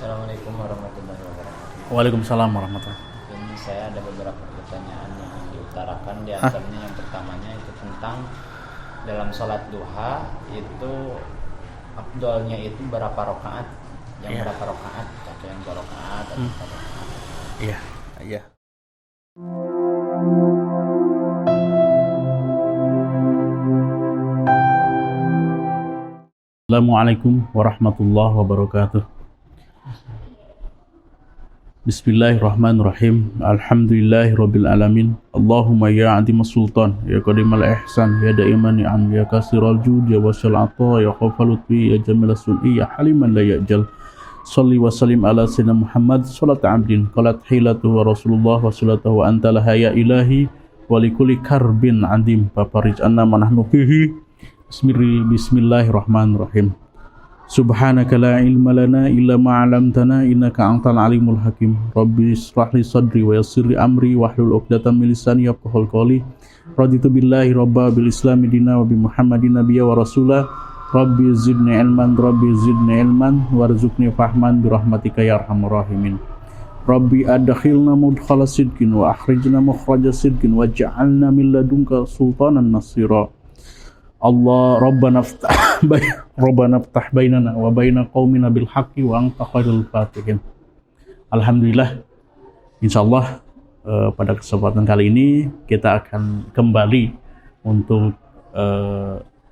Assalamualaikum warahmatullahi wabarakatuh. Waalaikumsalam warahmatullahi. Ini saya ada beberapa pertanyaan yang diutarakan. Di antaranya yang pertamanya itu tentang dalam sholat duha itu afdolnya itu berapa rakaat? Yang Iya. berapa rakaat? Atau yang 2 rakaat atau 4 rakaat? Iya, iya. Assalamualaikum warahmatullahi wabarakatuh. Bismillahirrahmanirrahim. Alhamdulillahirabbil alamin. Allahumma ya adimas sultan, ya qadimal ihsan, ya daiman ni'am, ya kasiral jud, ya wasal ata, ya qafalut bi, ya jamilas sun'i, ya haliman la ya'jal. Salli wa sallim ala sayyidina Muhammad salat abdin qalat hilatu wa rasulullah wa salatu wa anta laha ya ilahi wa likulli karbin adim paparij anna manahnu fihi. Bismillahirrahmanirrahim. Subhanaka la ilma lana illa ma 'allamtana innaka antal alimul hakim. Rabbi ishrah li sadri wa yassir li amri wahlul 'uqdatam min lisani yafqahul qawli. Raditu billahi rabba bil islami dina wa bi Muhammadin nabiyya wa rasula. Rabbi zidni ilman warzuqni fahman bi rahmatika ya arhamar rahimin. Rabbi adkhilna mudkhala sidqin wa akhrijna mukhraja sidqin waj'alna min ladunka sultanan nasira. Allah Rabbana ftah bainana wa baina qaumina bil haqqi wa anta khairul fatihin. Alhamdulillah, insyaallah pada kesempatan kali ini kita akan kembali untuk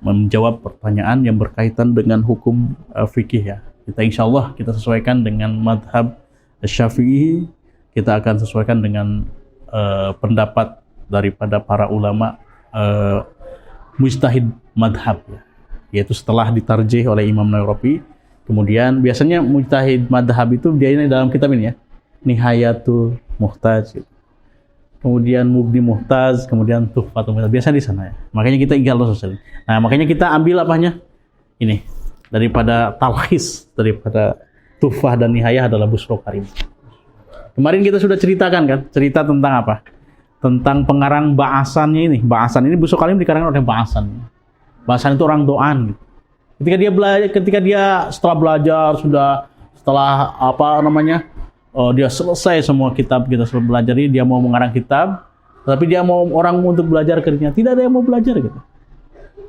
menjawab pertanyaan yang berkaitan dengan hukum fikih ya. Kita insyaallah kita sesuaikan dengan madhab Syafi'i, kita akan sesuaikan dengan pendapat daripada para ulama mujtahid madhab ya, yaitu setelah ditarjih oleh Imam Nawawi. Kemudian biasanya mujtahid madhab itu dia ini dalam kitab ini ya, Nihayatul Muhtaj, kemudian Mughni Muhtaj, kemudian Tuhfatul Muhtaj, biasanya di sana ya. Makanya kita ingat sosial. Nah, makanya kita ambil apanya ini daripada talkhis daripada Tuhfah dan Nihayah adalah Busro Karim. Kemarin kita sudah ceritakan kan, cerita tentang apa? Tentang pengarang ba'asannya ini. Ba'asan ini Busro Karim dikarangkan oleh Ba'asan. Ba'asan itu orang Doan gitu. Ketika dia setelah belajar setelah apa namanya? Dia selesai semua kitab kita selesai belajar ini, dia mau mengarang kitab, tapi dia mau orang untuk belajar kerjanya. Tidak ada yang mau belajar gitu.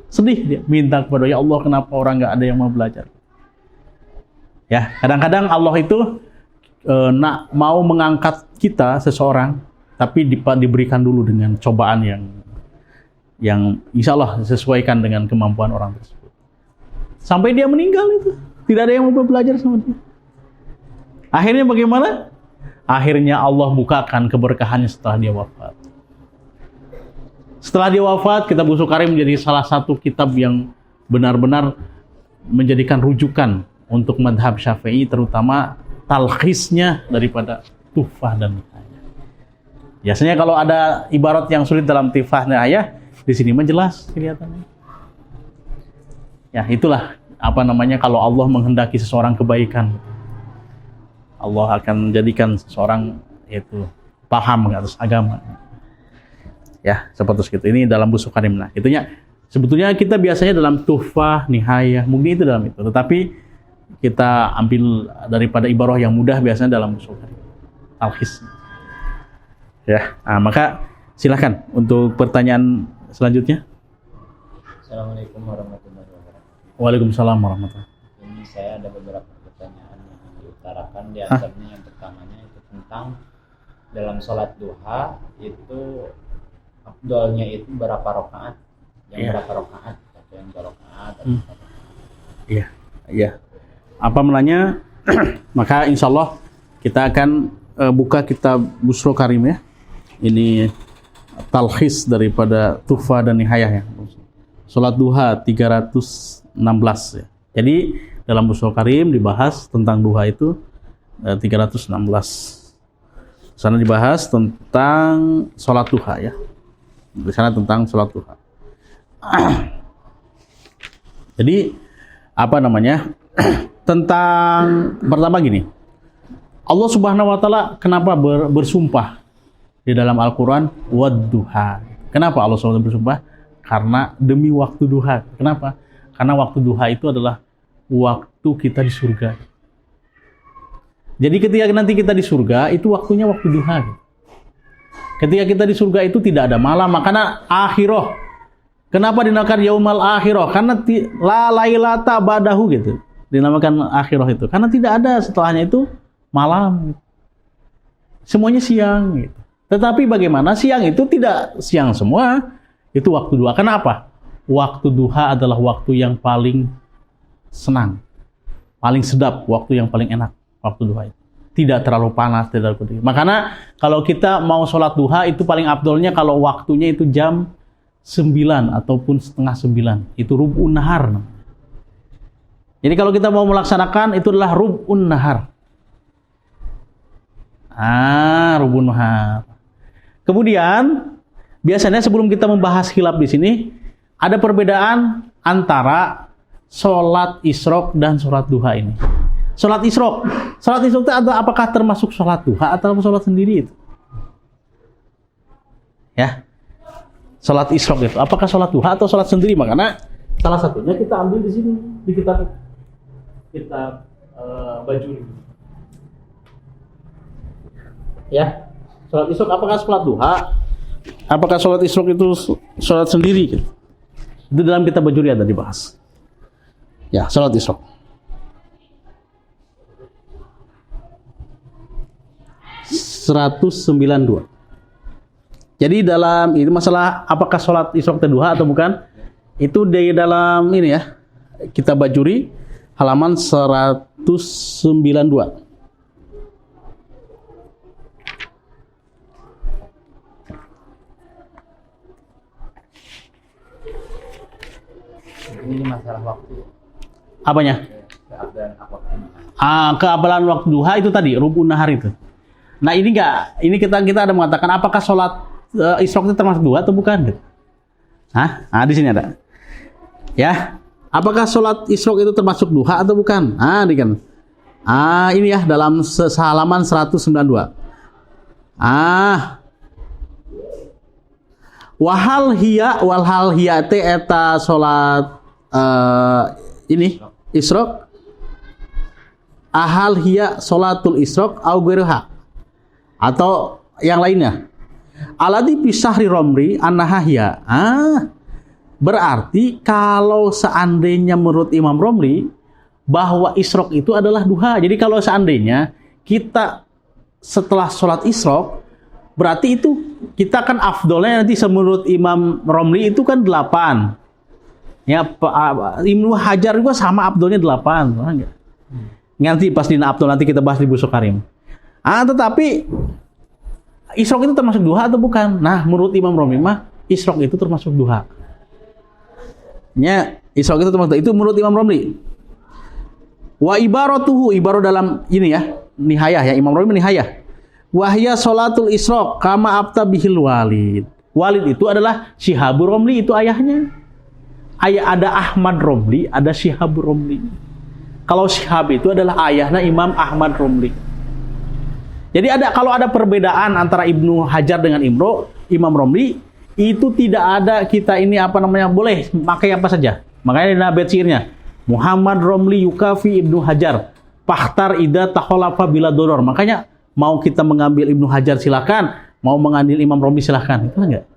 Sedih dia, minta kepada ya Allah, kenapa orang nggak ada yang mau belajar? Ya, kadang-kadang Allah itu mau mengangkat kita seseorang, tapi diberikan dulu dengan cobaan yang insya Allah sesuaikan dengan kemampuan orang tersebut. Sampai dia meninggal itu, tidak ada yang mau belajar sama dia. Akhirnya bagaimana? Akhirnya Allah bukakan keberkahannya setelah dia wafat. Setelah dia wafat, kitab Busro Karim menjadi salah satu kitab yang benar-benar menjadikan rujukan untuk madhab Syafi'i, terutama talkhisnya daripada Tuhfah dan Nihayah. Biasanya kalau ada ibarat yang sulit dalam Tuhfah dan Nihayah, di sini menjelas kelihatannya. Ya, itulah apa namanya kalau Allah menghendaki seseorang kebaikan, Allah akan menjadikan seseorang yaitu paham atas agama. Ya, seperti itu. Ini dalam Busro Karim. Nah, itunya sebetulnya kita biasanya dalam Tuhfah, Nihayah, mungkin itu dalam itu. Tetapi kita ambil daripada ibarah yang mudah biasanya dalam Busro Karim. Talkhis. Ya, nah, maka silakan untuk pertanyaan selanjutnya. Assalamualaikum warahmatullahi wabarakatuh. Waalaikumsalam warahmatullahi. Ini saya ada beberapa pertanyaan yang diutarakan. Di antaranya yang pertamanya itu tentang dalam sholat duha itu afdolnya itu berapa rakaat? Yang Iya. berapa rakaat? Atau yang 2 rakaat atau 4 rakaat? Iya, iya. Apa menanya? Maka insya Allah kita akan buka kitab Busro Karim ya. Ini talkhis daripada Tuhfah dan Nihayah ya. Salat duha 316 ya. Jadi dalam Busro Karim dibahas tentang duha itu 316. Di sana dibahas tentang salat duha ya. Di sana tentang salat duha. Jadi apa namanya? Tentang pertama gini. Allah Subhanahu wa taala kenapa bersumpah di dalam Al-Qur'an wad-duha? Kenapa Allah SWT bersumpah? Karena demi waktu duha. Kenapa? Karena waktu duha itu adalah waktu kita di surga. Jadi ketika nanti kita di surga, itu waktunya waktu duha. Ketika kita di surga itu tidak ada malam, makanya akhirah. Kenapa dinamakan yaumal akhirah? Karena la lailata ba'dahu gitu. Dinamakan akhirah itu. Karena tidak ada setelahnya itu malam. Semuanya siang gitu. Tetapi bagaimana siang itu tidak siang semua, itu waktu duha. Kenapa? Waktu duha adalah waktu yang paling senang, paling sedap, waktu yang paling enak, waktu duha itu. Tidak terlalu panas, tidak terlalu dingin. Makanya kalau kita mau sholat duha itu paling afdolnya kalau waktunya itu jam 9 ataupun setengah 9. Itu rub'un nahar. Jadi kalau kita mau melaksanakan itu adalah rub'un nahar. Rub'un nahar. Kemudian biasanya sebelum kita membahas khilaf di sini ada perbedaan antara sholat isyraq dan sholat duha ini. Sholat isyraq itu apakah termasuk sholat duha atau sholat sendiri itu? Ya, sholat isyraq itu apakah sholat duha atau sholat sendiri? Makanya salah satunya kita ambil di sini di kitab Bajuri. Ya, sholat isyraq apakah sholat duha? Apakah sholat isyraq itu sholat sendiri? Gitu. Itu dalam kitab Bajuri ada dibahas. Ya, sholat isyraq. 192. Jadi dalam itu masalah apakah sholat isyraq itu duha atau bukan? Itu di dalam ini ya. Kitab Bajuri halaman 192. Ini masalah waktu. Apanya? Keabdalan waktu. Keabdalan waktu duha itu tadi rub'un nahar itu. Nah ini kita ada mengatakan apakah sholat isyraq itu termasuk duha atau bukan? Di sini ada. Ya, apakah sholat isyraq itu termasuk duha atau bukan? Ini kan. Ini ya dalam halaman 192. Wal hal hiya te eta sholat ini isyraq. Ahal hiya sholatul isyraq au ghairuha atau yang lainnya. Aladi pisahri romri anahahya. Berarti kalau seandainya menurut Imam Romli bahwa isyraq itu adalah duha. Jadi kalau seandainya kita setelah sholat isyraq, berarti itu kita kan afdolnya nanti menurut Imam Romli itu kan 8. Ya, Ibnu Hajar juga sama afdolnya 8. Nanti pas di afdol nanti kita bahas di Busuk Karim. Tetapi isyraq itu termasuk duha atau bukan? Nah, menurut Imam Romli mah isyraq itu termasuk duha. Ya, isyraq itu termasuk itu menurut Imam Romli. Wa ibaratuhu dalam ini ya, nihayah ya Imam Romli nihayah. Wa hiya sholatul isyraq kama abta bihil walid. Walid itu adalah Syihabur Romli, itu ayahnya. Ada Ahmad Romli, ada Syihabur Romli. Kalau Syihab itu adalah ayahnya Imam Ahmad Romli. Jadi kalau ada perbedaan antara Ibnu Hajar dengan Imam Romli, itu tidak ada kita ini boleh pakai apa saja. Makanya di nabet syairnya Muhammad Romli yukafi Ibnu Hajar fakhtar ida takhalafa bila doror. Makanya mau kita mengambil Ibnu Hajar silakan, mau mengambil Imam Romli silakan. Itu enggak.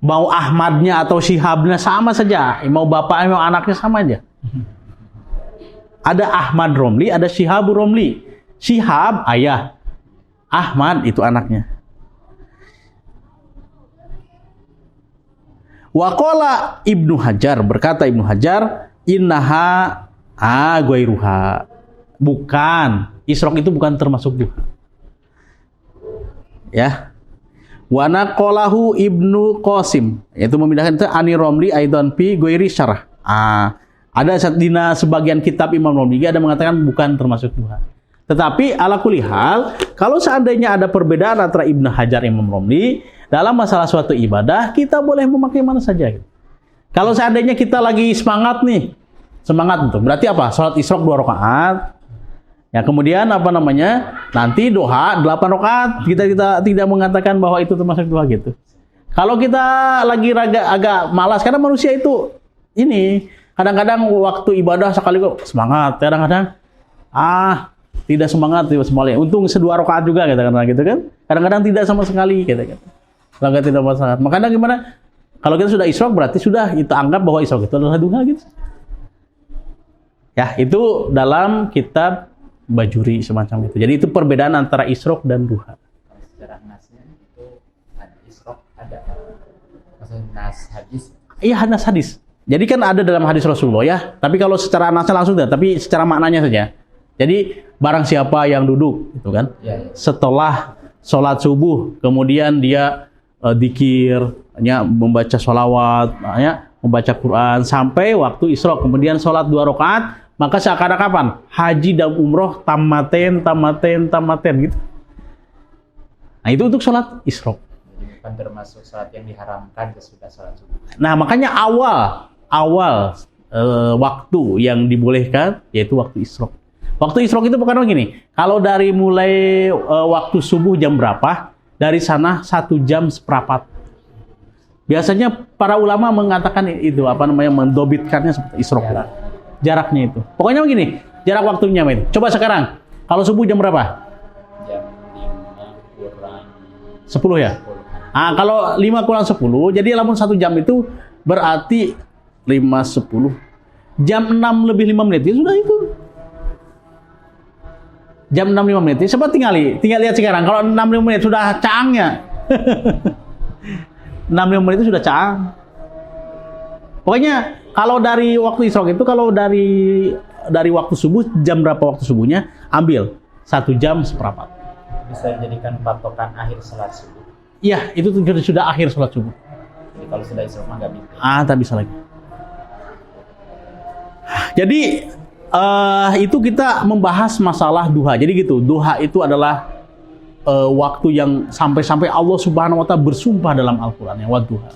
Mau Ahmadnya atau Syihabnya sama saja, mau bapaknya mau anaknya sama aja. Ada Ahmad Romli, ada Syihabur Romli. Syihab ayah, Ahmad itu anaknya. Waqala Ibnu Hajar, berkata Ibnu Hajar, innaha ghairuha. Bukan, isyraq itu bukan termasuk duha. Ya. Wa naqalahu Ibnu Qasim, yaitu memindahkan itu ani Romli aidan fi ghairi syarah. Ada dina sebagian kitab Imam Romli ada mengatakan bukan termasuk duha. Tetapi ala kulli hal, kalau seandainya ada perbedaan antara Ibnu Hajar Imam Romli dalam masalah suatu ibadah, kita boleh memakai mana saja. Kalau seandainya kita lagi semangat untuk berarti apa? Salat isyraq 2 rakaat. Ya, kemudian nanti doa 8 rakaat. Kita tidak mengatakan bahwa itu termasuk doa gitu. Kalau kita lagi agak malas, karena manusia itu kadang-kadang waktu ibadah sekali kok semangat, kadang-kadang tidak semangat, tidak semangat. Untung 2 rakaat juga katakanlah gitu kan. Kadang-kadang tidak sama sekali kata-kata. Kadang tidak semangat. Makanya gimana? Kalau kita sudah isyraq berarti sudah kita anggap bahwa isyraq itu adalah duha gitu. Ya, itu dalam kitab Bajuri semacam itu. Jadi itu perbedaan antara isyraq dan duha. Secara nasnya itu isyraq ada. Maksudnya nas hadis. Iya, nas hadis. Jadi kan ada dalam hadis Rasulullah ya. Tapi kalau secara nasnya langsung tidak, tapi secara maknanya saja. Jadi barang siapa yang duduk, itu kan, Ya. setelah sholat subuh, kemudian dia dzikir, membaca sholawat, membaca Quran sampai waktu isyraq, kemudian sholat 2 rakaat, maka seakan kapan? Haji dan umroh tamaten gitu. Nah itu untuk sholat isyraq. Jadi bukan termasuk sholat yang diharamkan sesudah sholat subuh. Nah makanya awal waktu yang dibolehkan yaitu waktu isyraq. Waktu isyraq itu bukan begini. Kalau dari mulai waktu subuh jam berapa, dari sana 1 jam seperempat. Biasanya para ulama mengatakan itu mendobitkannya seperti isyraq. Jaraknya itu. Pokoknya begini, jarak waktunya itu. Coba sekarang, kalau subuh jam berapa? Jam 5 kurang 10 ya? 10. Kalau 5 kurang 10, jadi lamun 1 jam itu berarti 5, 10. Jam 6 lebih 5 menit, ya sudah itu. Jam 6 5 menit. Coba tinggal lihat sekarang. Kalau 6 5 menit sudah caangnya. 6 5 menit itu sudah caang. Pokoknya kalau dari waktu isyraq itu kalau dari waktu subuh jam berapa waktu subuhnya ambil 1 jam seperempat. Bisa dijadikan patokan akhir sholat subuh. Iya, itu sudah akhir sholat subuh. Jadi kalau sudah isyraq mah nggak bisa. Tak bisa lagi. Jadi itu kita membahas masalah duha. Jadi gitu, duha itu adalah waktu yang sampai Allah Subhanahu wa taala bersumpah dalam Al-Qur'an ya, wadduha.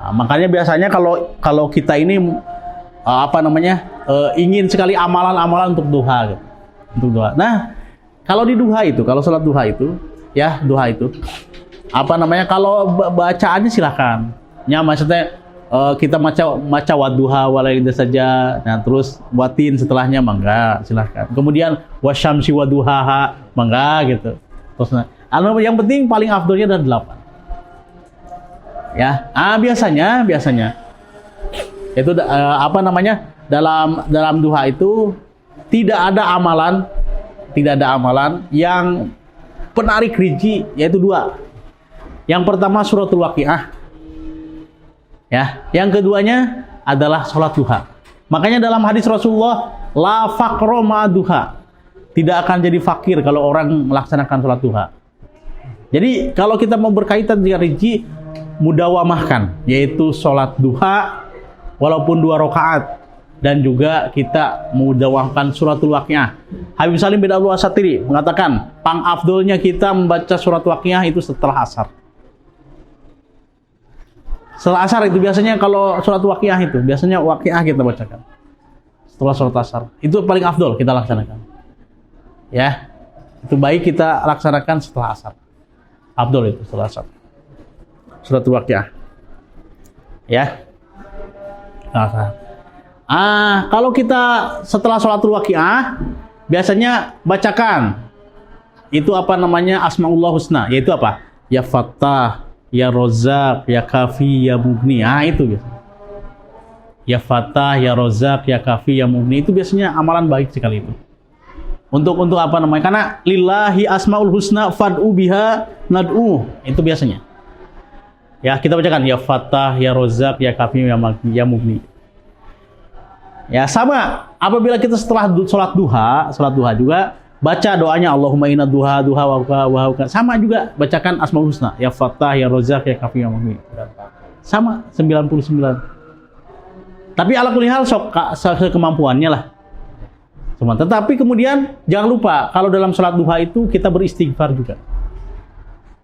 Nah, makanya biasanya kalau kita ini ingin sekali amalan-amalan untuk duha gitu. Untuk duha. Nah, kalau di duha itu, kalau sholat duha itu, ya duha itu kalau bacaannya silakan. Ya maksudnya kita baca wadduha walaida saja, nah terus watin setelahnya mangga silahkan. Kemudian wasyamsi wadduhaha mangga gitu. Terus yang penting paling afdolnya adalah 8. Ya, biasanya itu dalam duha itu tidak ada amalan yang penarik rinci, yaitu 2. Yang pertama suratul waqiah. Ya, yang keduanya adalah sholat duha. Makanya dalam hadis Rasulullah, la faqra ma'duha. Tidak akan jadi fakir kalau orang melaksanakan sholat duha. Jadi kalau kita mau berkaitan dengan rinci, mudawamahkan, yaitu sholat duha walaupun 2 rakaat, dan juga kita mudawamahkan suratul waqiah. Habib Salim bin Abdul Wasatiri mengatakan, pangafdolnya kita membaca surat waqiah itu setelah asar. Setelah asar itu biasanya kalau surat waqiah itu, biasanya waqiah kita bacakan. Setelah surat asar. Itu paling afdol kita laksanakan. Ya. Itu baik kita laksanakan setelah asar. Afdol itu setelah asar. Surat waqiah. Ya. Kalau kita setelah sholatul waqiah biasanya bacakan itu Asmaullah Husna, yaitu apa? Ya Fattah, Ya Razzaq, Ya Kafi, Ya Mughni. Itu biasa. Ya Fattah, Ya Razzaq, Ya Kafi, Ya Mughni, itu biasanya amalan baik sekali itu. Untuk karena lillahi asmaul husna fad'u biha nad'u. Itu biasanya. Ya, kita bacakan Ya Fattah, Ya Razzaq, Ya Kafi, Ya Mughni. Ya, sama apabila kita setelah sholat duha juga baca doanya Allahumma inna duha wa sama juga bacakan Asmaul Husna, Ya Fattah, Ya Razzaq, Ya Kafi, Ya Mughni. Sama 99. Tapi ala kulli hal sekemampuannya lah. Tetapi kemudian jangan lupa kalau dalam sholat duha itu kita beristighfar juga.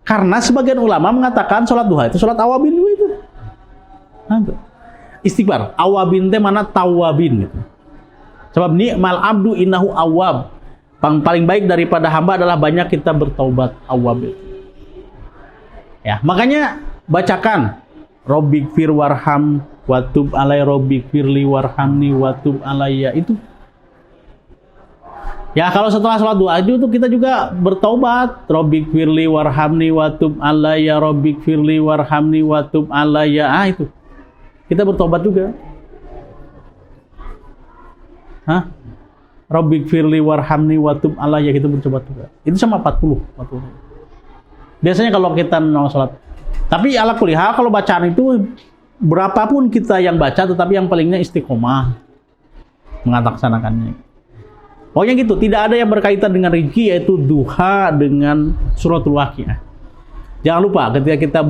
Karena sebagian ulama mengatakan sholat duha itu sholat awabin juga itu. Istighfar, awabin teh mana tawabin gitu. Sebab ni'mal abdu innahu awab. Paling baik daripada hamba adalah banyak kita bertaubat, awab. Ya, makanya bacakan Robbighfir warham watub alai Robbighfirli warhamni watub alayya itu. Ya kalau setelah sholat duha itu tuh kita juga bertaubat. Rabbik firli warhamni watub alayya, Rabbik firli warhamni watub alayya. Itu. Kita bertobat juga. Hah? Rabbik firli warhamni watub alayya, kita bertobat juga. Itu sama 40. Biasanya kalau kita mau sholat. Tapi ala kulli hal kalau bacaan itu berapapun kita yang baca, tetapi yang palingnya istiqomah melaksanakannya. Pokoknya gitu, tidak ada yang berkaitan dengan rizki, yaitu duha dengan suratul waqiah. Jangan lupa ketika kita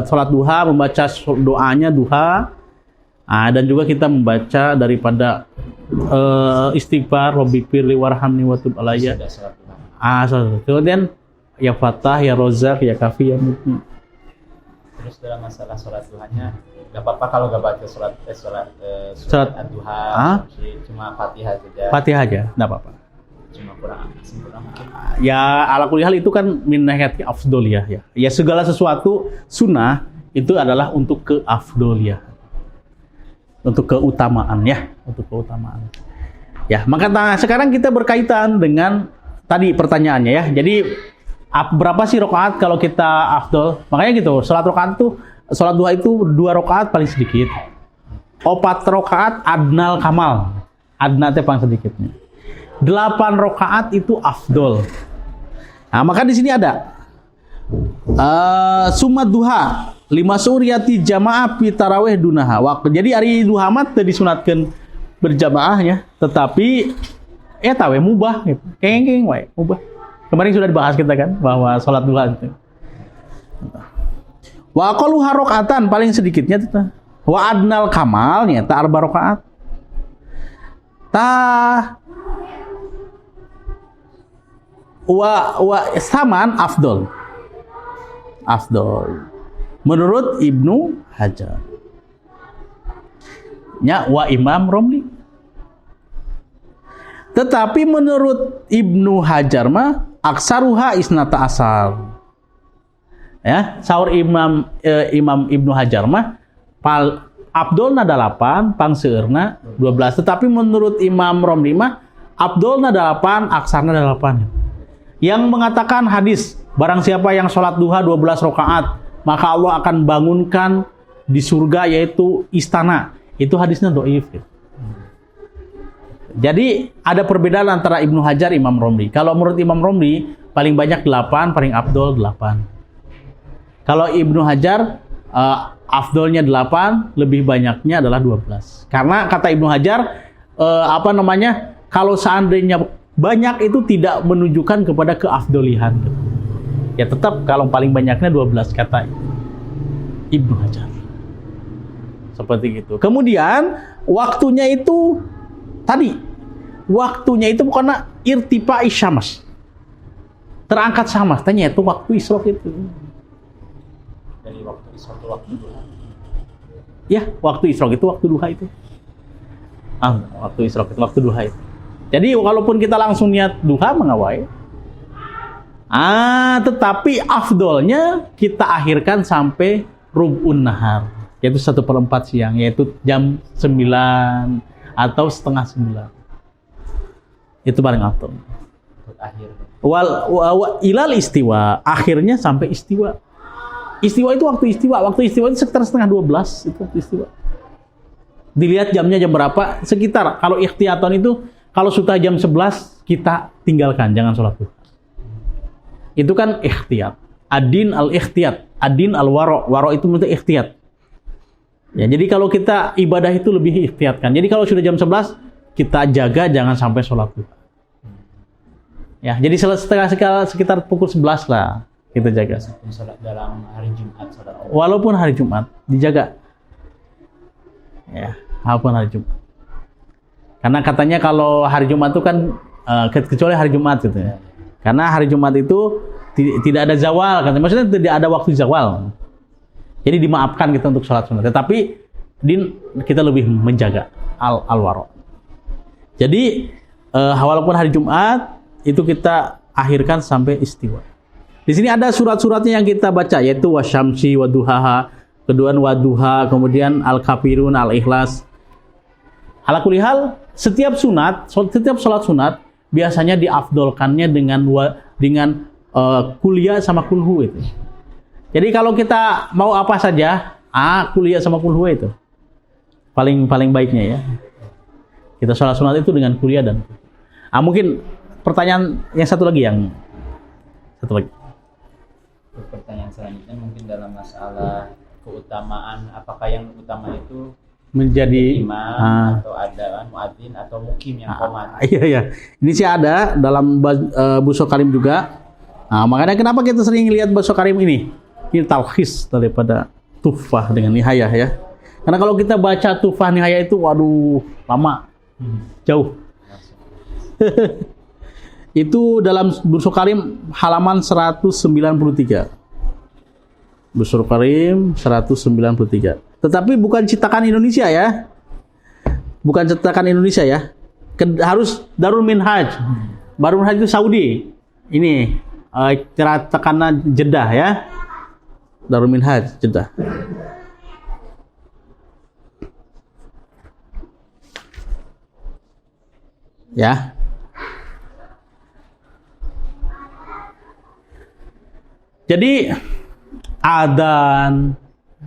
sholat duha, membaca doanya duha, dan juga kita membaca daripada istighfar, Rabbik firli warhamni watub alayya. Kemudian ya Fatah, ya Rozak, ya Kafi, ya Mu'min. Terus dalam masalah sholat duhanya, gak apa-apa kalau gak baca sholat ad-duha, cuma Fatihah saja. Fatihah aja, gak apa-apa. Cuma kurang sempurna mungkin. Ya ala kulli hal itu kan min nahiyati afdoliyah ya. Ya segala sesuatu sunnah itu adalah untuk keafdoliyah. Untuk keutamaan ya, untuk keutamaan. Ya, maka sekarang kita berkaitan dengan tadi pertanyaannya ya. Jadi berapa sih rakaat kalau kita afdol? Makanya gitu, sholat duha itu 2 rakaat paling sedikit. 4 rakaat adnal kamal. Adna itu paling sedikitnya. 8 rakaat itu afdol. Nah, maka di sini ada sumat duha 5 suriyati jamaah fi tarawih dunaha. Jadi hari duha mat disunatkan berjamaahnya, tetapi tawe mubah gitu. Kengeng wae, mubah. Kemarin sudah dibahas kita kan bahwa sholat duha itu. Wa aqallu rakaatan paling sedikitnya itu. Wa adnal kamalnya ta 4 rakaat. Wa saman afdol. Afdol. Menurut Ibnu Hajar. Ya wa Imam Romli. Tetapi menurut Ibnu Hajar mah aksaruha isnata asal. Ya, saur Imam Ibnu Hajar mah abdolna 8, pangseurna 12. Tetapi menurut Imam Romli mah abdolna 8, aksarna 8. Yang mengatakan hadis, barang siapa yang sholat duha 12 rakaat, maka Allah akan bangunkan di surga yaitu istana. Itu hadisnya dhaif. Jadi ada perbedaan antara Ibnu Hajar, Imam Romli. Kalau menurut Imam Romli paling banyak 8, paling afdol 8. Kalau Ibnu Hajar afdolnya 8, lebih banyaknya adalah 12. Karena kata Ibnu Hajar kalau seandainya banyak itu tidak menunjukkan kepada keafdolihan. Ya tetap kalau paling banyaknya 12 kata Ibnu Hajar. Seperti itu. Kemudian waktunya itu bukan irtifa isyamas. Terangkat syams, tanya itu waktu isyraq itu. Dari waktu isyraq ke waktu duha. Ya, waktu isyraq itu waktu duha itu. Waktu isyraq itu waktu duha itu. Jadi walaupun kita langsung niat duha mengawai. Tetapi afdolnya kita akhirkan sampai rub'un nahar, yaitu 1/4 siang, yaitu jam 9 atau setengah 9. Itu paling afdol. Akhir. Ilal istiwa, akhirnya sampai istiwa. Istiwa itu waktu istiwa. Waktu istiwa itu sekitar setengah 12 itu waktu istiwa. Dilihat jamnya jam berapa, sekitar. Kalau ikhtiyatan itu kalau sudah jam 11 kita tinggalkan, jangan sholat duha. Itu kan ikhtiyat. Adin al-ikhtiyat, adin al-waro. Waro itu maksudnya ikhtiyat. Ya, jadi kalau kita ibadah itu lebih ikhtiyatkan. Jadi kalau sudah jam 11 kita jaga jangan sampai sholat duha. Ya, jadi sekitar pukul 11 lah kita jaga. Sholat dalam hari Jumat, sholat. Walaupun hari Jumat dijaga. Ya, walaupun hari Jumat. Karena katanya kalau hari Jumat itu kan kecuali hari Jumat gitu ya. Karena hari Jumat itu tidak ada zawal, kan? Maksudnya tidak ada waktu zawal. Jadi dimaafkan kita untuk sholat sunat. Tetapi kita lebih menjaga al-waro. Jadi walaupun hari Jumat itu kita akhirkan sampai istiwa. Di sini ada surat-suratnya yang kita baca, yaitu wasyamsi waduhaha, kemudian waduha, kemudian al-kafirun, al-ikhlas. Ala kulli hal, setiap sholat sunat biasanya diafdolkannya dengan kuliah sama kulhu itu. Jadi kalau kita mau apa saja, kuliah sama kulhu itu paling baiknya ya. Kita sholat sunat itu dengan kuliah dan mungkin pertanyaan yang satu lagi. Pertanyaan selanjutnya mungkin dalam masalah keutamaan, apakah yang utama itu menjadi imam atau ada muadzin atau mukim yang qomat? Iya. Ini sih ada dalam Busro Karim juga. Makanya kenapa kita sering lihat Busro Karim ini talkhis daripada Tuhfah dengan Nihayah ya. Karena kalau kita baca Tuhfah Nihayah itu waduh lama. Jauh. Itu dalam Busro Karim halaman 193. Busro Karim 193. Tetapi bukan cetakan Indonesia ya. Bukan cetakan Indonesia ya. Harus Darul Minhaj. Darul Minhaj itu Saudi. Ini cetakan Jeddah ya. Darul Minhaj Jeddah. Ya. Jadi adzan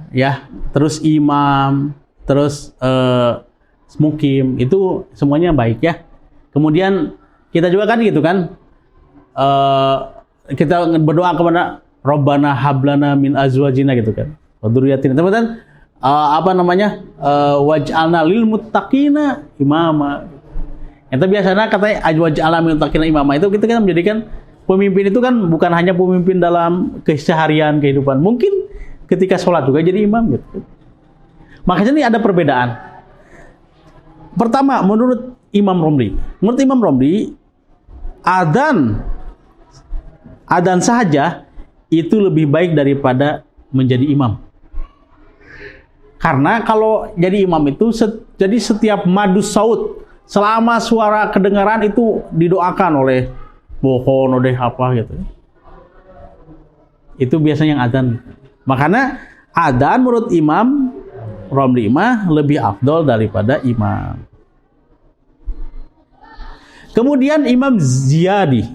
ya, terus imam, terus mukim itu semuanya baik ya. Kemudian kita juga kan gitu kan, kita berdoa kepada Rabbana hablana min azwajina gitu kan, wa dzurriyyatina. Teman-teman waj'alna lil muttaqina imama. Itu biasanya katanya waj'alna lil muttaqina imama, itu kita kan menjadikan pemimpin itu kan bukan hanya pemimpin dalam keseharian kehidupan, mungkin ketika sholat juga jadi imam gitu. Makanya ini ada perbedaan. Pertama, menurut Imam Romli, adzan saja itu lebih baik daripada menjadi imam. Karena kalau jadi imam itu jadi setiap madu saut, selama suara kedengaran itu didoakan oleh pohon, oleh apa gitu. Itu biasanya yang adzan. Makanya adzan menurut Imam Romli mah lebih afdol daripada imam. Kemudian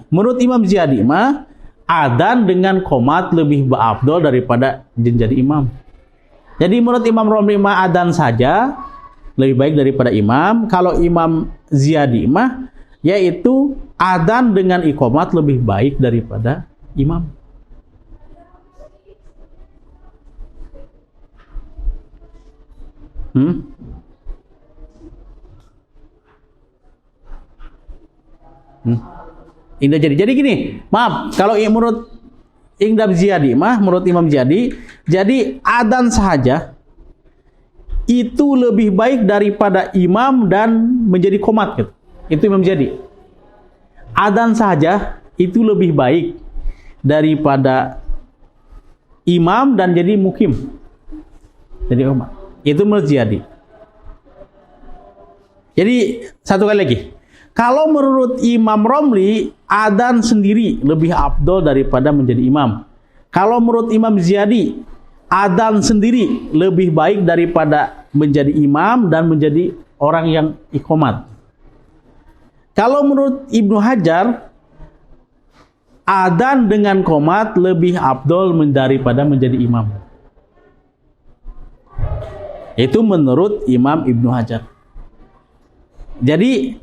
menurut Imam Ziyadi mah adzan dengan qomat lebih afdol daripada jadi imam. Jadi menurut Imam Romli mah adzan saja lebih baik daripada imam. Kalau Imam Ziyadi mah yaitu adzan dengan iqamat lebih baik daripada imam. Indah jadi gini, maaf, kalau menurut menurut Imam Ziyadi, jadi adzan saja itu lebih baik daripada imam dan menjadi qomat gitu. Itu Imam Ziyadi. Adzan saja itu lebih baik daripada imam dan jadi mukim. Jadi qomat. Itu menurut Ziyadi. Jadi satu kali lagi, kalau menurut Imam Romli adzan sendiri lebih afdol daripada menjadi imam. Kalau menurut Imam Ziyadi adzan sendiri lebih baik daripada menjadi imam dan menjadi orang yang iqamat. Kalau menurut Ibnu Hajar adzan dengan qomat lebih afdol daripada menjadi imam. Itu menurut Imam Ibnu Hajar. Jadi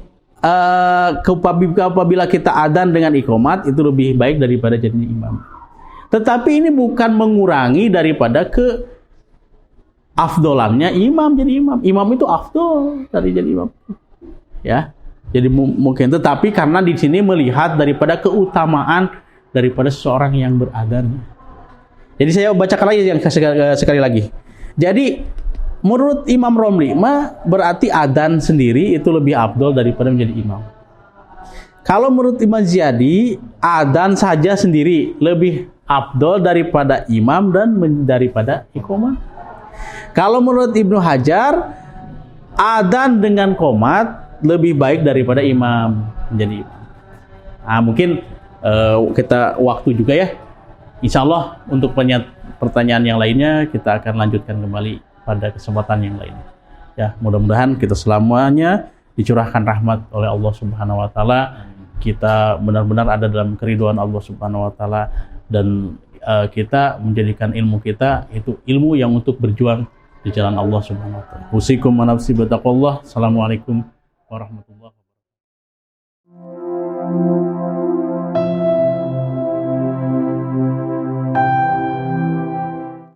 apabila kita adzan dengan iqamat itu lebih baik daripada jadi imam. Tetapi ini bukan mengurangi daripada keafdolannya imam jadi imam. Imam itu afdol dari jadi imam. Ya. Jadi mungkin, tetapi karena di sini melihat daripada keutamaan daripada seseorang yang beradzan. Jadi saya bacakan lagi yang sekali lagi. Jadi menurut Imam Romli berarti adzan sendiri itu lebih afdol daripada menjadi imam. Kalau menurut Imam Ziyadi adzan saja sendiri lebih afdol daripada imam dan daripada iqamah. Kalau menurut Ibnu Hajar adzan dengan qomat lebih baik daripada imam menjadi imam. Mungkin kita waktu juga ya. Insya Allah untuk pertanyaan yang lainnya kita akan lanjutkan kembali pada kesempatan yang lain. Ya, mudah-mudahan kita selamanya dicurahkan rahmat oleh Allah Subhanahu wa taala kita benar-benar ada dalam keridhaan Allah Subhanahu wa taala, dan kita menjadikan ilmu kita itu ilmu yang untuk berjuang di jalan Allah Subhanahu wa taala. Usikum wa nafsi bittaqwallah. Assalamualaikum warahmatullahi wabarakatuh.